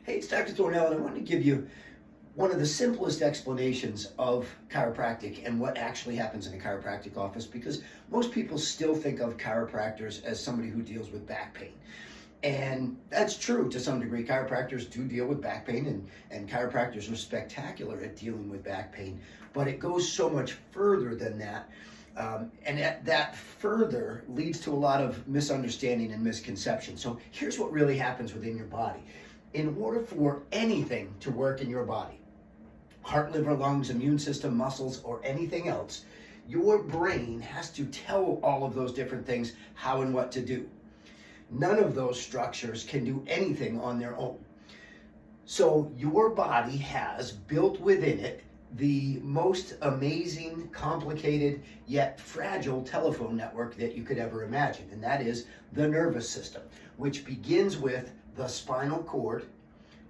Hey, it's Dr. Thornell, and I wanted to give you one of the simplest explanations of chiropractic and what actually happens in a chiropractic office, because most people still think of chiropractors as somebody who deals with back pain. And that's true to some degree. Chiropractors do deal with back pain, and chiropractors are spectacular at dealing with back pain, but it goes so much further than that. That further leads to a lot of misunderstanding and misconception. So here's what really happens within your body. In order for anything to work in your body, heart, liver, lungs, immune system, muscles, or anything else, your brain has to tell all of those different things how and what to do. None of those structures can do anything on their own. So your body has built within it the most amazing, complicated, yet fragile telephone network that you could ever imagine, and that is the nervous system, which begins with the spinal cord,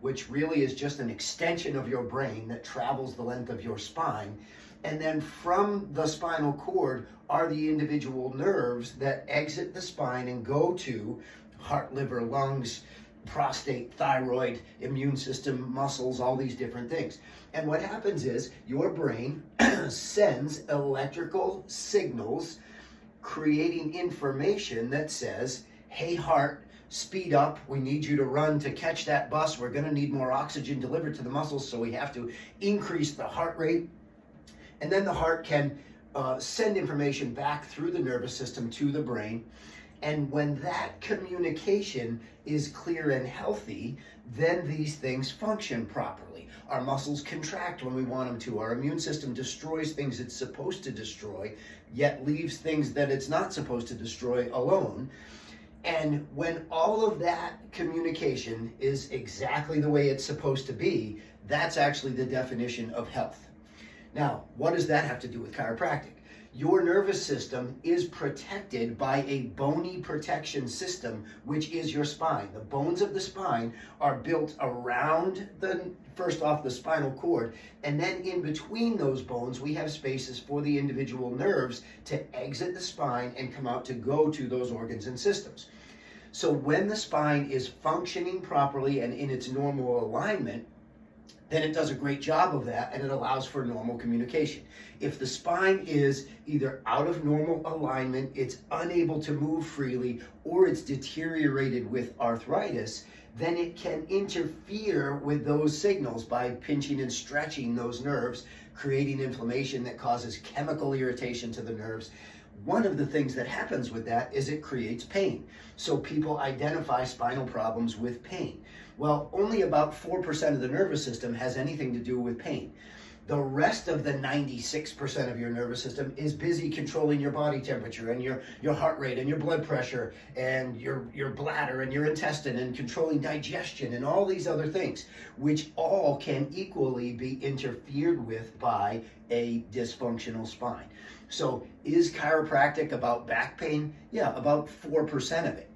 which really is just an extension of your brain that travels the length of your spine. And then from the spinal cord are the individual nerves that exit the spine and go to heart, liver, lungs, prostate, thyroid, immune system, muscles, all these different things. And what happens is your brain sends electrical signals creating information that says, hey heart, speed up, we need you to run to catch that bus, we're going to need more oxygen delivered to the muscles, so we have to increase the heart rate. And then the heart can send information back through the nervous system to the brain. And when that communication is clear and healthy, then these things function properly. Our muscles contract when we want them to. Our immune system destroys things it's supposed to destroy, yet leaves things that it's not supposed to destroy alone. And when all of that communication is exactly the way it's supposed to be, that's actually the definition of health. Now, what does that have to do with chiropractic? Your nervous system is protected by a bony protection system, which is your spine. The bones of the spine are built around first off the spinal cord, and then in between those bones, we have spaces for the individual nerves to exit the spine and come out to go to those organs and systems. So when the spine is functioning properly and in its normal alignment, then it does a great job of that, and it allows for normal communication. If the spine is either out of normal alignment, it's unable to move freely, or it's deteriorated with arthritis, then it can interfere with those signals by pinching and stretching those nerves, creating inflammation that causes chemical irritation to the nerves. One of the things that happens with that is it creates pain. So people identify spinal problems with pain. Well, only about 4% of the nervous system has anything to do with pain. The rest of the 96% of your nervous system is busy controlling your body temperature and your heart rate and your blood pressure and your bladder and your intestine and controlling digestion and all these other things, which all can equally be interfered with by a dysfunctional spine. So is chiropractic about back pain? Yeah, about 4% of it.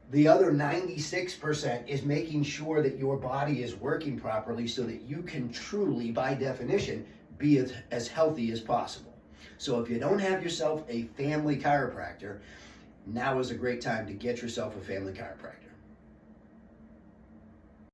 The other 96% is making sure that your body is working properly so that you can truly, by definition, be as healthy as possible. So if you don't have yourself a family chiropractor, now is a great time to get yourself a family chiropractor.